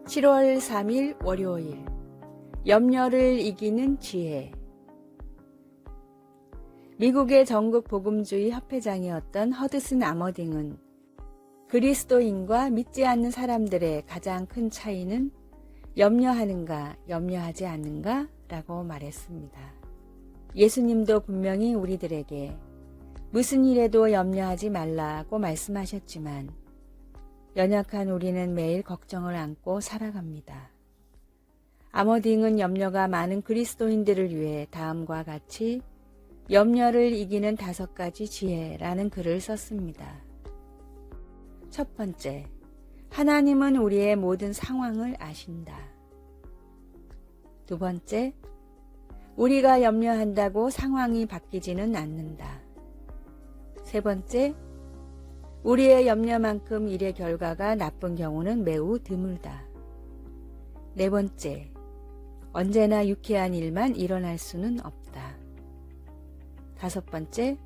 7월 3일 월요일, 염려를 이기는 지혜. 미국의 전국 복음주의 협회장이었던 허드슨 아머딩은 그리스도인과 믿지 않는 사람들의 가장 큰 차이는 염려하는가, 염려하지 않는가 라고 말했습니다. 예수님도 분명히 우리들에게 무슨 일에도 염려하지 말라고 말씀하셨지만 연약한 우리는 매일 걱정을 안고 살아갑니다. 아머딩은 염려가 많은 그리스도인들을 위해 다음과 같이 염려를 이기는 5가지 지혜라는 글을 썼습니다. 첫 번째, 하나님은 우리의 모든 상황을 아신다. 두 번째, 우리가 염려한다고 상황이 바뀌지는 않는다. 세 번째, 우리의 염려만큼 일의 결과가 나쁜 경우는 매우 드물다. 네 번째, 언제나 유쾌한 일만 일어날 수는 없다. 다섯 번째,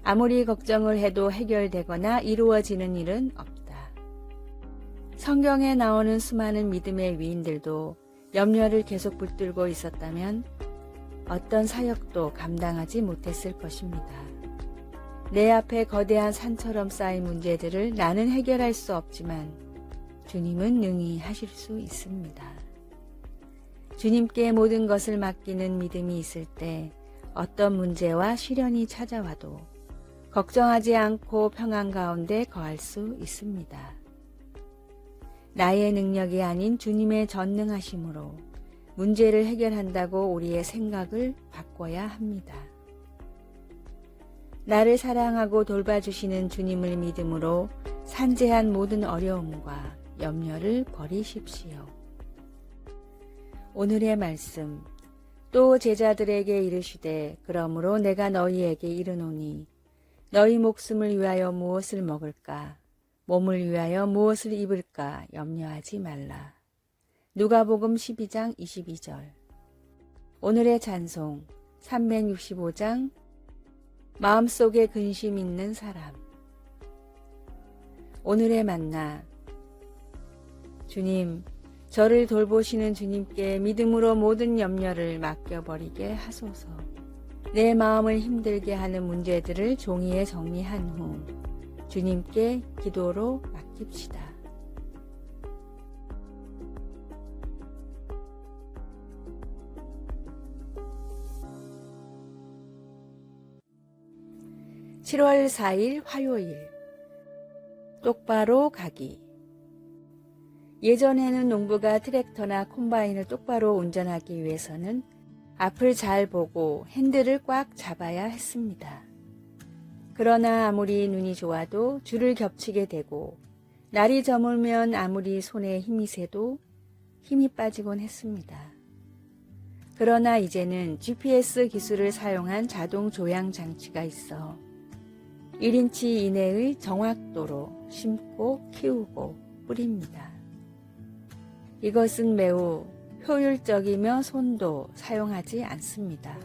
아무리 걱정을 해도 해결되거나 이루어지는 일은 없다. 성경에 나오는 수많은 믿음의 위인들도 염려를 계속 붙들고 있었다면 어떤 사역도 감당하지 못했을 것입니다. 내 앞에 거대한 산처럼 쌓인 문제들을 나는 해결할 수 없지만 주님은 능히 하실 수 있습니다. 주님께 모든 것을 맡기는 믿음이 있을 때 어떤 문제와 시련이 찾아와도 걱정하지 않고 평안 가운데 거할 수 있습니다. 나의 능력이 아닌 주님의 전능하심으로 문제를 해결한다고 우리의 생각을 바꿔야 합니다. 나를 사랑하고 돌봐주시는 주님을 믿음으로 산재한 모든 어려움과 염려를 버리십시오. 오늘의 말씀, 또 제자들에게 이르시되 그러므로 내가 너희에게 이르노니 너희 목숨을 위하여 무엇을 먹을까, 몸을 위하여 무엇을 입을까 염려하지 말라. 누가복음 12장 22절. 오늘의 찬송 365장 마음속에 근심 있는 사람. 오늘의 만나. 주님, 저를 돌보시는 주님께 믿음으로 모든 염려를 맡겨버리게 하소서. 내 마음을 힘들게 하는 문제들을 종이에 정리한 후 주님께 기도로 맡깁시다. (7월 4일) 화요일, 똑바로 가기. 예전에는 농부가 트랙터나 콤바인을 똑바로 운전하기 위해서는 앞을 잘 보고 핸들을 꽉 잡아야 했습니다. 그러나 아무리 눈이 좋아도 줄을 겹치게 되고 날이 저물면 아무리 손에 힘이 세도 힘이 빠지곤 했습니다. 그러나 이제는 GPS 기술을 사용한 자동 조향 장치가 있어 1인치 이내의 정확도로 심고 키우고 뿌립니다. 이것은 매우 효율적이며 손도 사용하지 않습니다.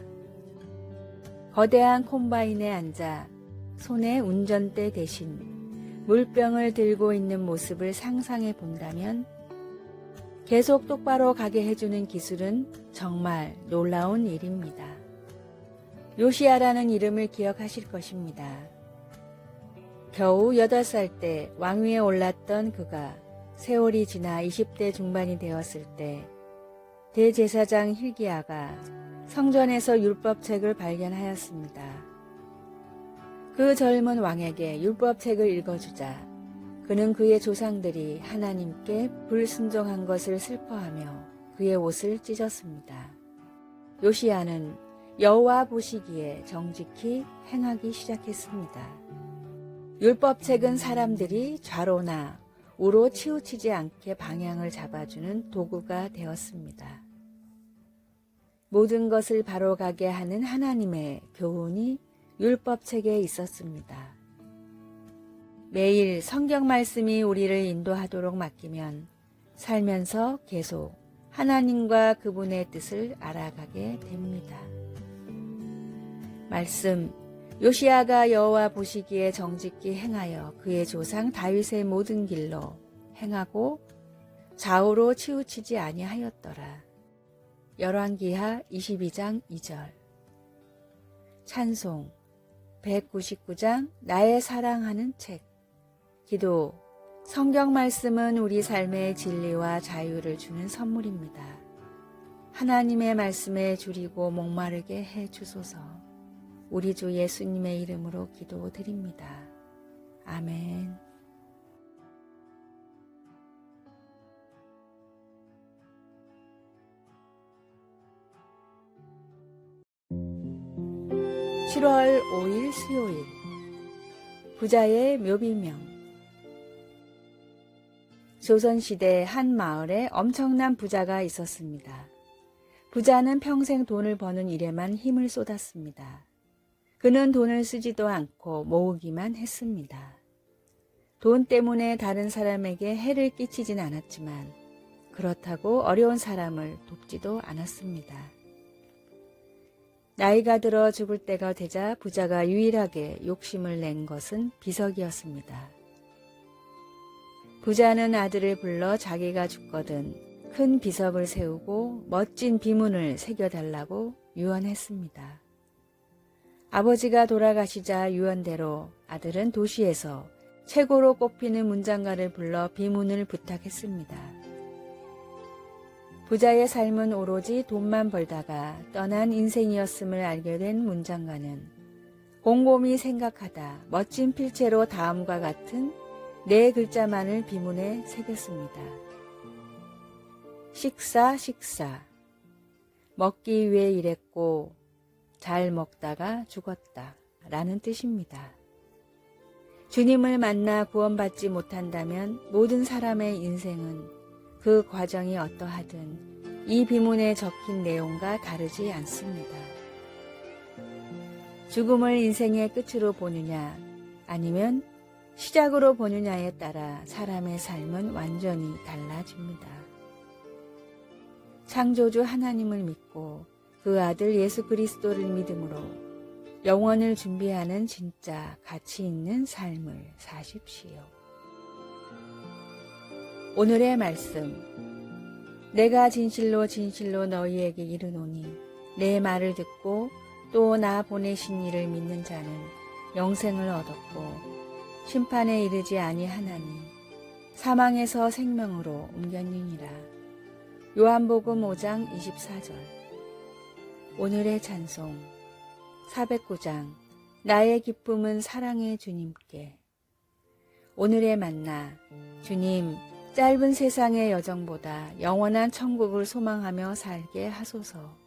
거대한 콤바인에 앉아 손에 운전대 대신 물병을 들고 있는 모습을 상상해 본다면 계속 똑바로 가게 해주는 기술은 정말 놀라운 일입니다. 요시야라는 이름을 기억하실 것입니다. 겨우 8살 때 왕위에 올랐던 그가 세월이 지나 20대 중반이 되었을 때 대제사장 hil기야가 성전에서 율법책을 발견하였습니다. 그 젊은 왕에게 율법책을 읽어주자 그는 그의 조상들이 하나님께 불순종한 것을 슬퍼하며 그의 옷을 찢었습니다. 요시야는 여호와 보시기에 정직히 행하기 시작했습니다. 율법책은 사람들이 좌로나 우로 치우치지 않게 방향을 잡아주는 도구가 되었습니다. 모든 것을 바로 가게 하는 하나님의 교훈이 율법책에 있었습니다. 매일 성경 말씀이 우리를 인도하도록 맡기면 살면서 계속 하나님과 그분의 뜻을 알아가게 됩니다. 말씀, 요시야가 여호와 보시기에 정직히 행하여 그의 조상 다윗의 모든 길로 행하고 좌우로 치우치지 아니하였더라. 열왕기하 22장 2절. 찬송 199장 나의 사랑하는 책. 기도. 성경 말씀은 우리 삶의 진리와 자유를 주는 선물입니다. 하나님의 말씀에 줄이고 목마르게 해 주소서. 우리 주 예수님의 이름으로 기도드립니다. 아멘. (7월 5일) 수요일. 부자의 묘비명. 조선시대 한 마을에 엄청난 부자가 있었습니다. 부자는 평생 돈을 버는 일에만 힘을 쏟았습니다. 그는 돈을 쓰지도 않고 모으기만 했습니다. 돈 때문에 다른 사람에게 해를 끼치진 않았지만 그렇다고 어려운 사람을 돕지도 않았습니다. 나이가 들어 죽을 때가 되자 부자가 유일하게 욕심을 낸 것은 비석이었습니다. 부자는 아들을 불러 자기가 죽거든 큰 비석을 세우고 멋진 비문을 새겨달라고 유언했습니다. 아버지가 돌아가시자 유언대로 아들은 도시에서 최고로 꼽히는 문장가를 불러 비문을 부탁했습니다. 부자의 삶은 오로지 돈만 벌다가 떠난 인생이었음을 알게 된 문장가는 곰곰이 생각하다 멋진 필체로 다음과 같은 4글자만을 비문에 새겼습니다. 식사. 먹기 위해 일했고 잘 먹다가 죽었다 라는 뜻입니다. 주님을 만나 구원받지 못한다면 모든 사람의 인생은 그 과정이 어떠하든 이 비문에 적힌 내용과 다르지 않습니다. 죽음을 인생의 끝으로 보느냐 아니면 시작으로 보느냐에 따라 사람의 삶은 완전히 달라집니다. 창조주 하나님을 믿고 그 아들 예수 그리스도를 믿음으로 영원을 준비하는 진짜 가치 있는 삶을 사십시오. 오늘의 말씀. 내가 진실로 너희에게 이르노니 내 말을 듣고 또 나 보내신 이를 믿는 자는 영생을 얻었고 심판에 이르지 아니하나니 사망에서 생명으로 옮겼느니라. 요한복음 5장 24절. 오늘의 찬송 409장 나의 기쁨은 사랑의 주님께. 오늘의 만나. 주님, 짧은 세상의 여정보다 영원한 천국을 소망하며 살게 하소서.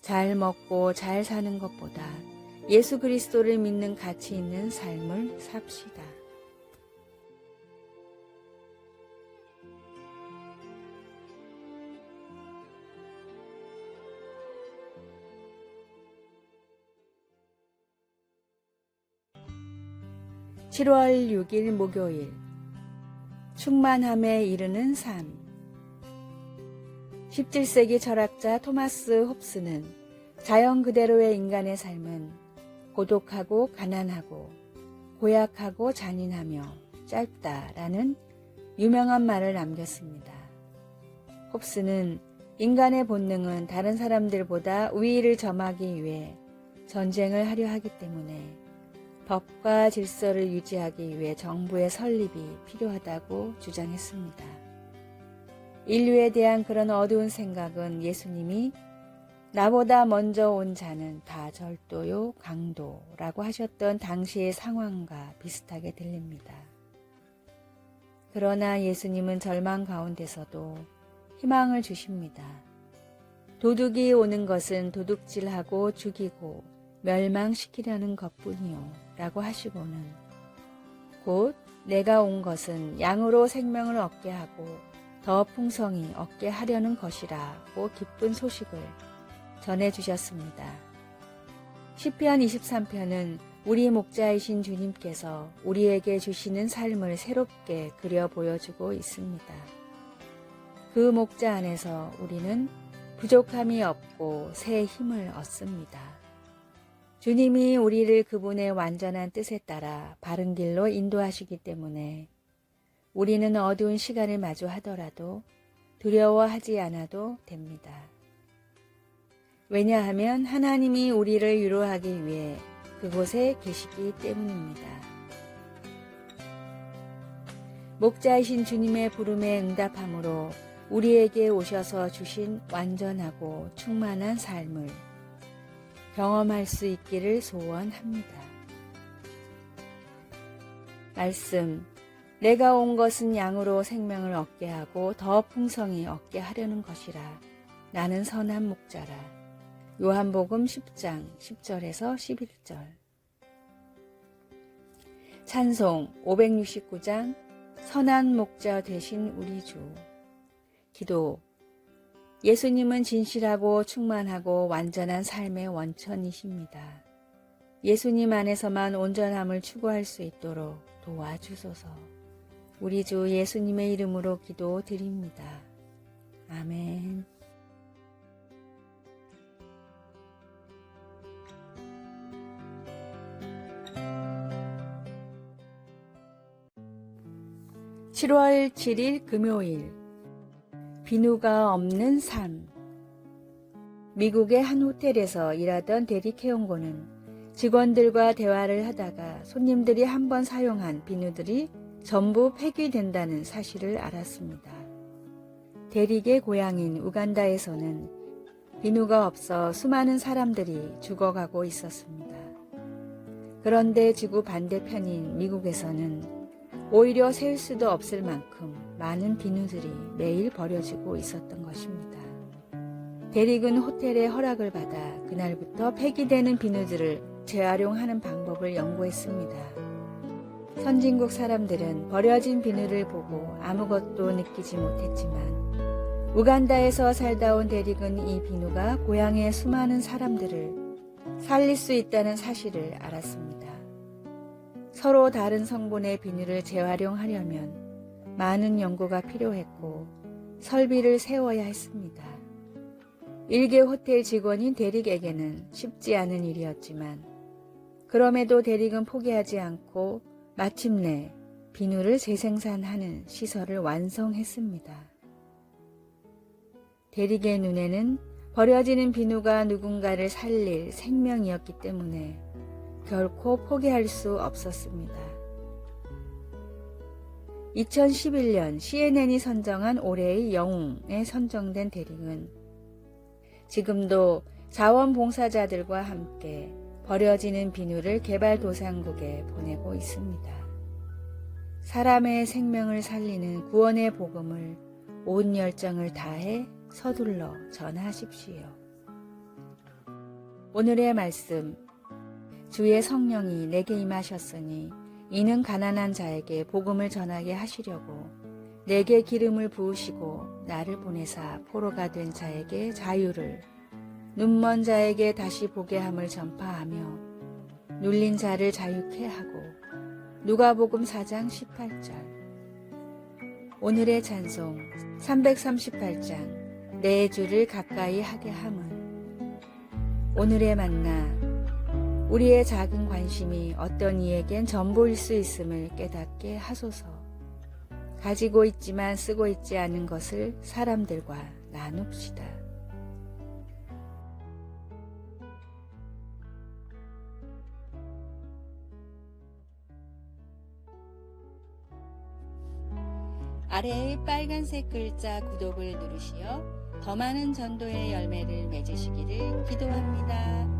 잘 먹고 잘 사는 것보다 예수 그리스도를 믿는 가치 있는 삶을 삽시다. (7월 6일) 목요일. 충만함에 이르는 삶. 17세기 철학자 토마스 홉스는 자연 그대로의 인간의 삶은 고독하고 가난하고 고약하고 잔인하며 짧다라는 유명한 말을 남겼습니다. 홉스는 인간의 본능은 다른 사람들보다 우위를 점하기 위해 전쟁을 하려 하기 때문에 법과 질서를 유지하기 위해 정부의 설립이 필요하다고 주장했습니다. 인류에 대한 그런 어두운 생각은 예수님이 나보다 먼저 온 자는 다 절도요 강도라고 하셨던 당시의 상황과 비슷하게 들립니다. 그러나 예수님은 절망 가운데서도 희망을 주십니다. 도둑이 오는 것은 도둑질하고 죽이고 멸망시키려는 것뿐이요 라고 하시고는 곧 내가 온 것은 양으로 생명을 얻게 하고 더 풍성히 얻게 하려는 것이라고 기쁜 소식을 전해주셨습니다. 시편 23편은 우리 목자이신 주님께서 우리에게 주시는 삶을 새롭게 그려 보여주고 있습니다. 그 목자 안에서 우리는 부족함이 없고 새 힘을 얻습니다. 주님이 우리를 그분의 완전한 뜻에 따라 바른 길로 인도하시기 때문에 우리는 어두운 시간을 마주하더라도 두려워하지 않아도 됩니다. 왜냐하면 하나님이 우리를 위로하기 위해 그곳에 계시기 때문입니다. 목자이신 주님의 부름에 응답함으로 우리에게 오셔서 주신 완전하고 충만한 삶을 경험할 수 있기를 소원합니다. 말씀, 내가 온 것은 양으로 생명을 얻게 하고 더 풍성히 얻게 하려는 것이라. 나는 선한 목자라. 요한복음 10장 10절에서 11절. 찬송 569장 선한 목자 되신 우리 주. 기도, 예수님은 진실하고 충만하고 완전한 삶의 원천이십니다. 예수님 안에서만 온전함을 추구할 수 있도록 도와주소서. 우리 주 예수님의 이름으로 기도드립니다. 아멘. (7월 7일) 금요일. 비누가 없는 삶. 미국의 한 호텔에서 일하던 데릭 해용고는 직원들과 대화를 하다가 손님들이 한번 사용한 비누들이 전부 폐기된다는 사실을 알았습니다. 데릭의 고향인 우간다에서는 비누가 없어 수많은 사람들이 죽어가고 있었습니다. 그런데 지구 반대편인 미국에서는 오히려 셀 수도 없을 만큼 많은 비누들이 매일 버려지고 있었던 것입니다. 데릭은 호텔의 허락을 받아 그날부터 폐기되는 비누들을 재활용하는 방법을 연구했습니다. 선진국 사람들은 버려진 비누를 보고 아무것도 느끼지 못했지만 우간다에서 살다 온 데릭은 이 비누가 고향의 수많은 사람들을 살릴 수 있다는 사실을 알았습니다. 서로 다른 성분의 비누를 재활용하려면 많은 연구가 필요했고 설비를 세워야 했습니다. 일개 호텔 직원인 데릭에게는 쉽지 않은 일이었지만 그럼에도 데릭은 포기하지 않고 마침내 비누를 재생산하는 시설을 완성했습니다. 데릭의 눈에는 버려지는 비누가 누군가를 살릴 생명이었기 때문에 결코 포기할 수 없었습니다. 2011년 CNN이 선정한 올해의 영웅에 선정된 데릭은 지금도 자원봉사자들과 함께 버려지는 비누를 개발도상국에 보내고 있습니다. 사람의 생명을 살리는 구원의 복음을 온 열정을 다해 서둘러 전하십시오. 오늘의 말씀, 주의 성령이 내게 임하셨으니 이는 가난한 자에게 복음을 전하게 하시려고 내게 기름을 부으시고 나를 보내사 포로가 된 자에게 자유를, 눈먼 자에게 다시 보게 함을 전파하며 눌린 자를 자유케 하고. 누가복음 4장 18절. 오늘의 찬송 338장 내 주를 가까이 하게 함은. 오늘의 만나, 우리의 작은 관심이 어떤 이에겐 전부일 수 있음을 깨닫게 하소서. 가지고 있지만 쓰고 있지 않은 것을 사람들과 나눕시다. 아래의 빨간색 글자 구독을 누르시어 더 많은 전도의 열매를 맺으시기를 기도합니다.